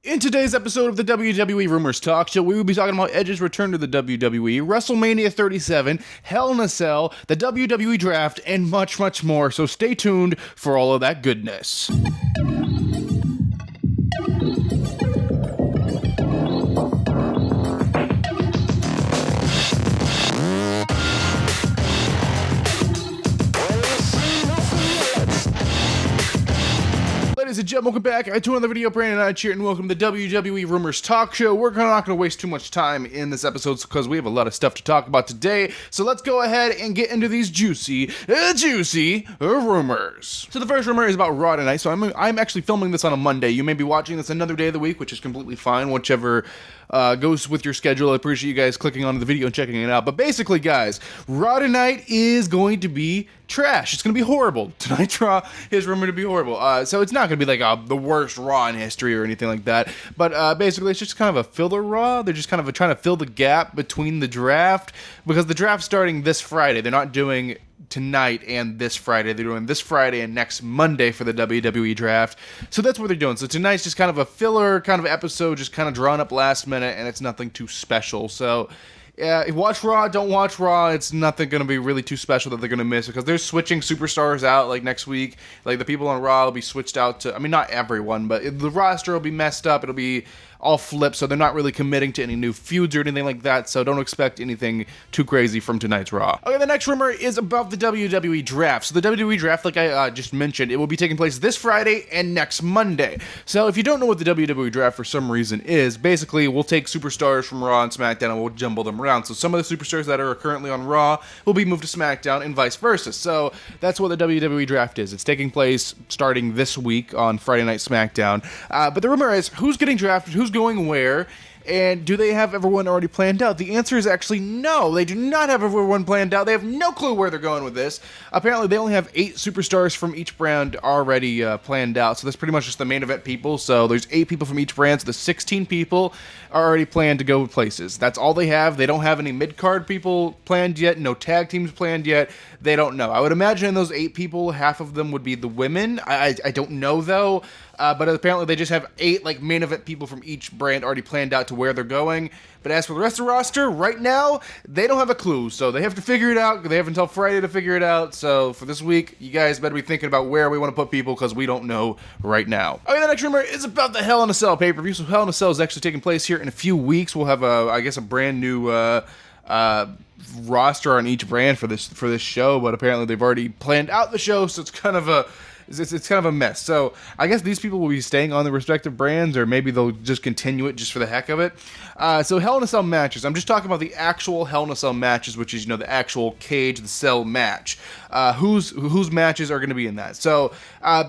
In today's episode of the WWE Rumors Talk Show, we will be talking about Edge's return to the WWE, WrestleMania 37, Hell in a Cell, the WWE Draft, and much, much more. So stay tuned for all of that goodness. Ladies and gentlemen, welcome back to another video. Brandon and I cheer and welcome to the WWE Rumors Talk Show. We're not going to waste too much time in this episode because we have a lot of stuff to talk about today. So let's go ahead and get into these juicy rumors. So the first rumor is about Raw tonight. So I'm actually filming this on a Monday. You may be watching this another day of the week, which is completely fine, whichever goes with your schedule. I appreciate you guys clicking on the video and checking it out. But basically, guys, Raw tonight is going to be trash. It's going to be horrible. Tonight's Raw is rumored to be horrible. So it's not going to be like the worst Raw in history or anything like that. But basically, it's just kind of a filler Raw. They're just kind of trying to fill the gap between the draft, because the draft's starting this Friday. They're not doing tonight and this Friday. They're doing this Friday and next Monday for the WWE Draft. So that's what they're doing. So tonight's just kind of a filler kind of episode, just kind of drawn up last minute, and it's nothing too special. So yeah, watch Raw, don't watch Raw. It's nothing going to be really too special that they're going to miss, because they're switching superstars out like next week. Like the people on Raw will be switched out to, I mean, not everyone, but the roster will be messed up. It'll be all flipped, so they're not really committing to any new feuds or anything like that, so don't expect anything too crazy from tonight's Raw. Okay, the next rumor is about the WWE Draft. So the WWE Draft, like I just mentioned, it will be taking place this Friday and next Monday. So if you don't know what the WWE Draft for some reason is, basically we'll take superstars from Raw and SmackDown and we'll jumble them around. So some of the superstars that are currently on Raw will be moved to SmackDown and vice versa. So that's what the WWE Draft is. It's taking place starting this week on Friday Night SmackDown. But the rumor is, who's getting drafted, who's going where, and do they have everyone already planned out? The answer is actually no. They do not have everyone planned out. They have no clue where they're going with this. Apparently, they only have 8 superstars from each brand already planned out. So that's pretty much just the main event people. So there's 8 people from each brand. So the 16 people are already planned to go places. That's all they have. They don't have any mid-card people planned yet. No tag teams planned yet. They don't know. I would imagine those 8 people, half of them would be the women. I don't know, though. But apparently they just have 8 like main event people from each brand already planned out to where they're going. But as for the rest of the roster, right now, they don't have a clue. So they have to figure it out. They have until Friday to figure it out. So for this week, you guys better be thinking about where we want to put people, because we don't know right now. Okay, the next rumor is about the Hell in a Cell pay-per-view. So Hell in a Cell is actually taking place here in a few weeks. We'll have, I guess, a brand new roster on each brand for this show. But apparently they've already planned out the show, so it's kind of a mess. So I guess these people will be staying on their respective brands, or maybe they'll just continue it just for the heck of it. So Hell in a Cell matches. I'm just talking about the actual Hell in a Cell matches, which is, the actual cage, the cell match. Whose matches are going to be in that? So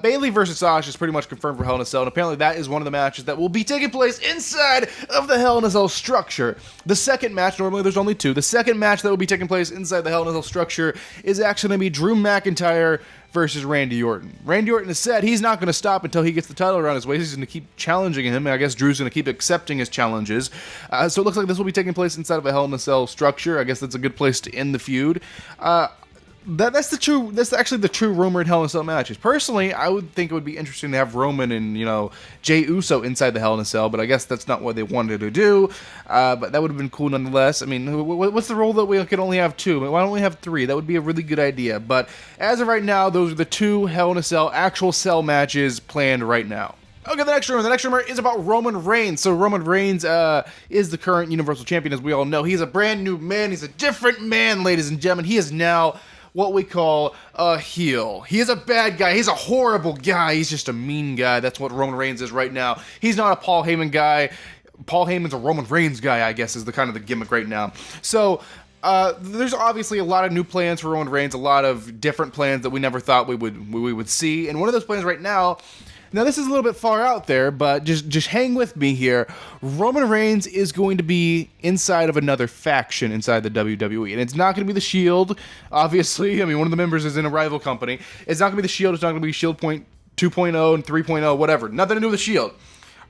Bayley versus Sasha is pretty much confirmed for Hell in a Cell, and apparently that is one of the matches that will be taking place inside of the Hell in a Cell structure. The second match, normally there's only 2. The second match that will be taking place inside the Hell in a Cell structure is actually going to be Drew McIntyre versus Randy Orton. Randy Orton has said he's not going to stop until he gets the title around his waist. He's going to keep challenging him, and I guess Drew's going to keep accepting his challenges. So it looks like this will be taking place inside of a Hell in a Cell structure. I guess that's a good place to end the feud. That's actually the true rumored Hell in a Cell matches. Personally, I would think it would be interesting to have Roman and, Jey Uso inside the Hell in a Cell, but I guess that's not what they wanted to do. But that would have been cool nonetheless. I mean, what's the rule that we can only have 2? Why don't we have 3? That would be a really good idea. But as of right now, those are the 2 Hell in a Cell actual cell matches planned right now. Okay, the next rumor is about Roman Reigns. So Roman Reigns is the current Universal Champion, as we all know. He's a brand new man. He's a different man, ladies and gentlemen. He is now what we call a heel. He is a bad guy. He's a horrible guy. He's just a mean guy. That's what Roman Reigns is right now. He's not a Paul Heyman guy. Paul Heyman's a Roman Reigns guy, I guess, is the kind of the gimmick right now. So there's obviously a lot of new plans for Roman Reigns, a lot of different plans that we never thought we would see. And one of those plans right now, this is a little bit far out there, but just hang with me here. Roman Reigns is going to be inside of another faction inside the WWE, and it's not going to be the Shield, obviously. I mean, one of the members is in a rival company. It's not going to be the Shield. It's not going to be Shield 2.0 and 3.0, whatever. Nothing to do with the Shield.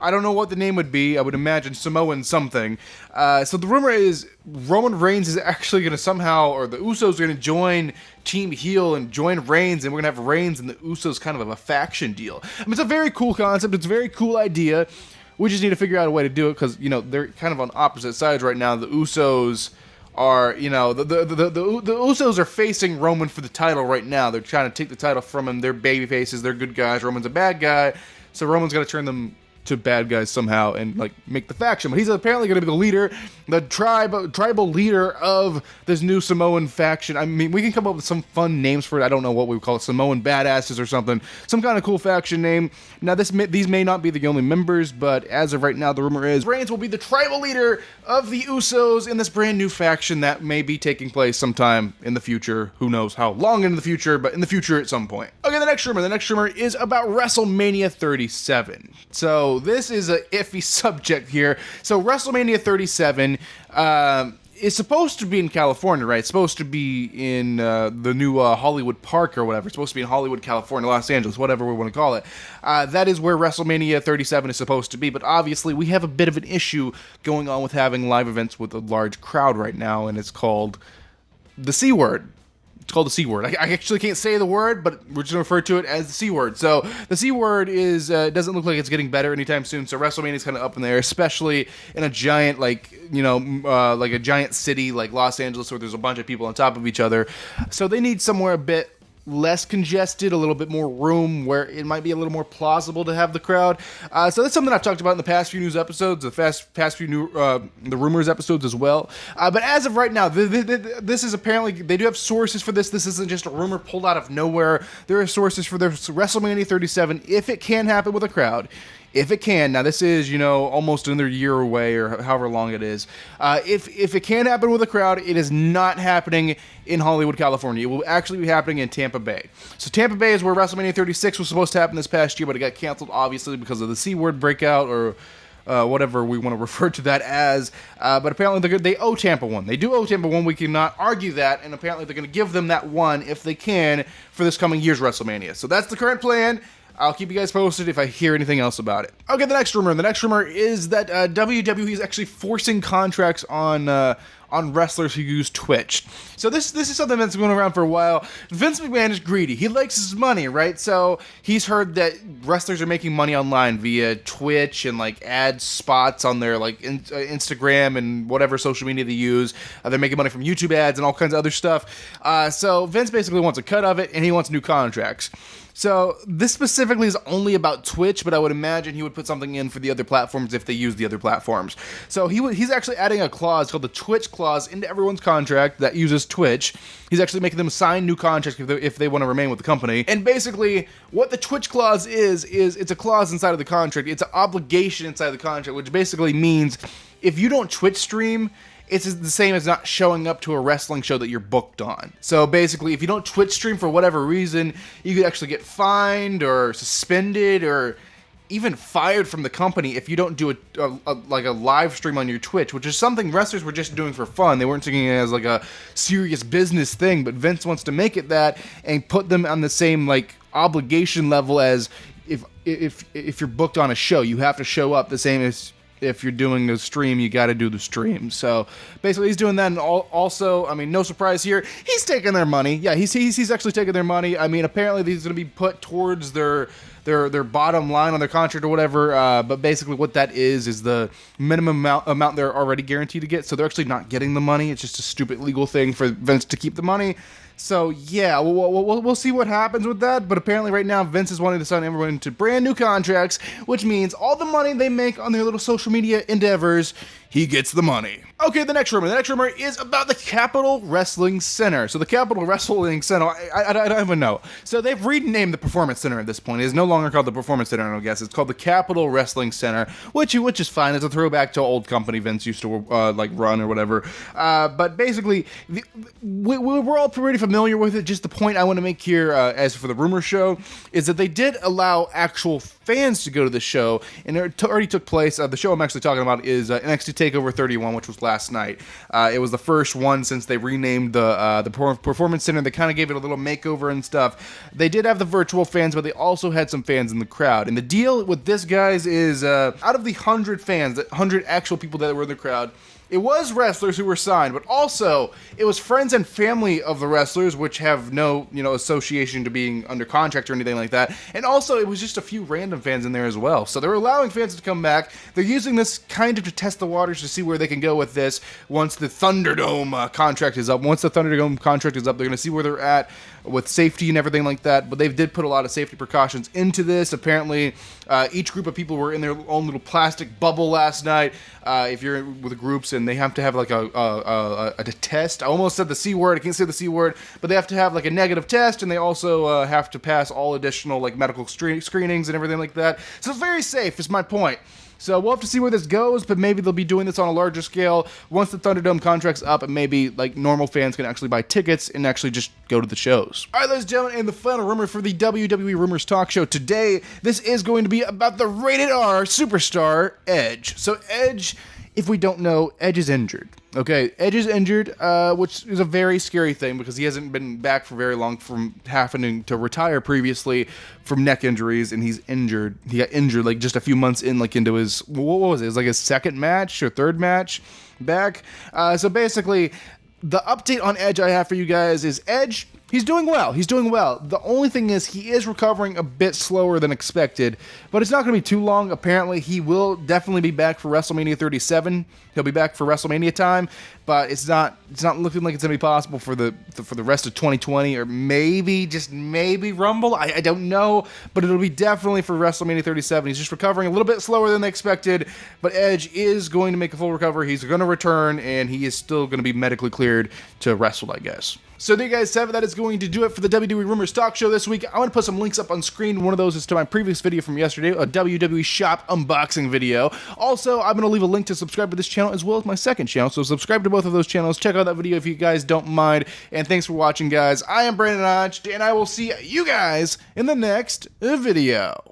I don't know what the name would be. I would imagine Samoan something. So the rumor is Roman Reigns is actually going to somehow, or the Usos are going to join Team Heel and join Reigns, and we're going to have Reigns and the Usos kind of a faction deal. I mean, it's a very cool concept. It's a very cool idea. We just need to figure out a way to do it because, they're kind of on opposite sides right now. The Usos are, the Usos are facing Roman for the title right now. They're trying to take the title from him. They're baby faces. They're good guys. Roman's a bad guy. So Roman's got to turn them to bad guys somehow and make the faction. But he's apparently going to be the leader, the tribal leader of this new Samoan faction. I mean, we can come up with some fun names for it. I don't know what we would call it, Samoan badasses or something, some kind of cool faction name. Now these may not be the only members, but as of right now, the rumor is Reigns will be the tribal leader of the Usos in this brand new faction that may be taking place sometime in the future. Who knows how long in the future, but in the future at some point. Okay, the next rumor is about WrestleMania 37. So this is an iffy subject here. So WrestleMania 37 is supposed to be in California, right? It's supposed to be in the new Hollywood Park or whatever. It's supposed to be in Hollywood, California, Los Angeles, whatever we want to call it. That is where WrestleMania 37 is supposed to be. But obviously, we have a bit of an issue going on with having live events with a large crowd right now, and it's called the C word. It's called the C word. I actually can't say the word, but we're just going to refer to it as the C word. So the C word is doesn't look like it's getting better anytime soon. So WrestleMania is kind of up in the air, especially in a giant, like a giant city like Los Angeles where there's a bunch of people on top of each other. So they need somewhere a bit less congested, a little bit more room where it might be a little more plausible to have the crowd. So that's something I've talked about in the past few news episodes, past few the rumors episodes as well. But as of right now, this is apparently, they do have sources for this. This isn't just a rumor pulled out of nowhere. There are sources for this WrestleMania 37, if it can happen with a crowd. If it can, now this is, almost another year away or however long it is. If it can happen with a crowd, it is not happening in Hollywood, California. It will actually be happening in Tampa Bay. So Tampa Bay is where WrestleMania 36 was supposed to happen this past year, but it got canceled, obviously, because of the C word breakout or whatever we want to refer to that as. But apparently they owe Tampa one. They do owe Tampa one. We cannot argue that. And apparently they're going to give them that one if they can for this coming year's WrestleMania. So that's the current plan. I'll keep you guys posted if I hear anything else about it. Okay, the next rumor is that WWE is actually forcing contracts on wrestlers who use Twitch. So this is something that's been going around for a while. Vince McMahon is greedy. He likes his money, right? So he's heard that wrestlers are making money online via Twitch and ad spots on their Instagram and whatever social media they use. They're making money from YouTube ads and all kinds of other stuff. So Vince basically wants a cut of it, and he wants new contracts. So this specifically is only about Twitch, but I would imagine he would put something in for the other platforms if they use the other platforms. So he's actually adding a clause called the Twitch clause into everyone's contract that uses Twitch. He's actually making them sign new contracts if they want to remain with the company. And basically, what the Twitch clause is it's a clause inside of the contract. It's an obligation inside of the contract, which basically means if you don't Twitch stream, it's the same as not showing up to a wrestling show that you're booked on. So basically, if you don't Twitch stream for whatever reason, you could actually get fined or suspended or even fired from the company if you don't do a live stream on your Twitch, which is something wrestlers were just doing for fun. They weren't taking it as a serious business thing, but Vince wants to make it that and put them on the same obligation level as if you're booked on a show. You have to show up the same as if you're doing a stream, you got to do the stream. So basically, he's doing that, and also, I mean, no surprise here, he's taking their money. Yeah, he's actually taking their money. I mean, apparently, these are going to be put towards their bottom line on their contract or whatever. But basically, what that is the minimum amount they're already guaranteed to get. So they're actually not getting the money. It's just a stupid legal thing for Vince to keep the money. So yeah, we'll see what happens with that, but apparently right now Vince is wanting to sign everyone into brand new contracts, which means all the money they make on their little social media endeavors, he gets the money. Okay, the next rumor is about the Capitol Wrestling Center. So the Capitol Wrestling Center, I don't even know. So they've renamed the Performance Center at this point. It is no longer called the Performance Center, I guess. It's called the Capitol Wrestling Center, which is fine. It's a throwback to an old company Vince used to run or whatever. But basically, we're all pretty familiar with it. Just the point I want to make here, as for the rumor show, is that they did allow actual fans to go to the show, and it already took place. The show I'm actually talking about is NXT TakeOver 31, which was last night. It was the first one since they renamed the Performance Center. They kind of gave it a little makeover and stuff. They did have the virtual fans, but they also had some fans in the crowd. And the deal with this, guys, is out of the 100 fans, the 100 actual people that were in the crowd, it was wrestlers who were signed, but also it was friends and family of the wrestlers, which have no, association to being under contract or anything like that. And also, it was just a few random fans in there as well. So they're allowing fans to come back. They're using this kind of to test the waters to see where they can go with this once the Thunderdome contract is up. Once the Thunderdome contract is up, they're going to see where they're at with safety and everything like that. But they did put a lot of safety precautions into this. Apparently, each group of people were in their own little plastic bubble last night. If you're with groups, and they have to have like a test. I almost said the C word. I can't say the C word, but they have to have like a negative test, and they also have to pass all additional like medical screenings and everything like that. So it's very safe, is my point. So we'll have to see where this goes, but maybe they'll be doing this on a larger scale once the Thunderdome contract's up, and maybe like normal fans can actually buy tickets and actually just go to the shows. All right, ladies and gentlemen, and the final rumor for the WWE Rumors talk show today, this is going to be about the rated R superstar Edge. So Edge, if we don't know, Edge is injured. Okay, Edge is injured, which is a very scary thing because he hasn't been back for very long from having to retire previously from neck injuries, and he's injured. He got injured like just a few months in, like into his, what was it? It was like his second match or third match back. So basically, the update on Edge I have for you guys is Edge, he's doing well. He's doing well. The only thing is he is recovering a bit slower than expected, but it's not going to be too long. Apparently, he will definitely be back for WrestleMania 37. He'll be back for WrestleMania time, but it's not looking like it's going to be possible for the rest of 2020, or maybe, just maybe Rumble. I don't know, but it'll be definitely for WrestleMania 37. He's just recovering a little bit slower than they expected, but Edge is going to make a full recovery. He's going to return, and he is still going to be medically cleared to wrestle, I guess. So there you guys have it. That is going to do it for the WWE Rumors Talk Show this week. I'm going to put some links up on screen. One of those is to my previous video from yesterday, a WWE Shop unboxing video. Also, I'm going to leave a link to subscribe to this channel as well as my second channel. So subscribe to both of those channels. Check out that video if you guys don't mind. And thanks for watching, guys. I am Brandon Hodge, and I will see you guys in the next video.